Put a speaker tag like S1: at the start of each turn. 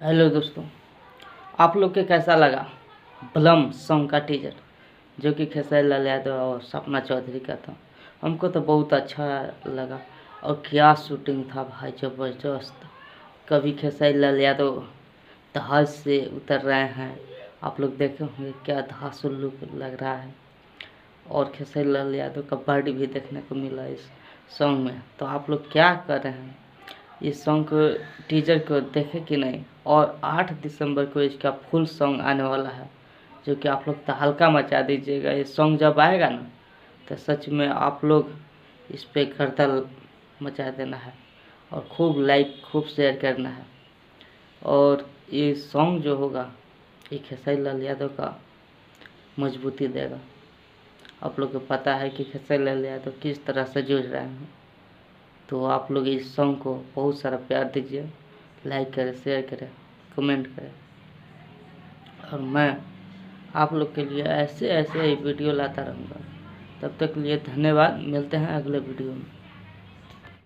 S1: Hello दोस्तों, आप लोग के कैसा लगा बलम सॉन्ग का टीजर जो कि खेसारी लाल यादव और सपना चौधरी का था। हमको तो बहुत अच्छा लगा। और क्या शूटिंग था भाई, ज़बरदस्त। कभी खेसारी लाल यादव जहाज से उतर रहे हैं, आप लोग देखे होंगे क्या धांसुल्लू लग रहा है। और खेसारी लाल यादव का बर्ड भी देखने को मिला इस सॉन्ग में। तो आप लोग क्या कर रहे हैं, इस सॉन्ग को टीजर को देखे कि नहीं। और 8 दिसंबर को इसका फुल सॉन्ग आने वाला है, जो कि आप लोग तहलका मचा दीजिएगा। ये सॉन्ग जब आएगा ना, तो सच में आप लोग इस पे हड़ताल मचा देना है और खूब लाइक खूब शेयर करना है। और ये सॉन्ग जो होगा, ये खेसारी लाल यादव का मजबूती देगा। आप लोग को पता है कि खेसारी लाल यादव किस तरह से जूझ रहे हैं। तो आप लोग इस सॉन्ग को बहुत सारा प्यार दीजिए, लाइक करें, शेयर करें, कमेंट करें। और मैं आप लोग के लिए ऐसे ऐसे ही वीडियो लाता रहूँगा। तब तक के लिए धन्यवाद। मिलते हैं अगले वीडियो में।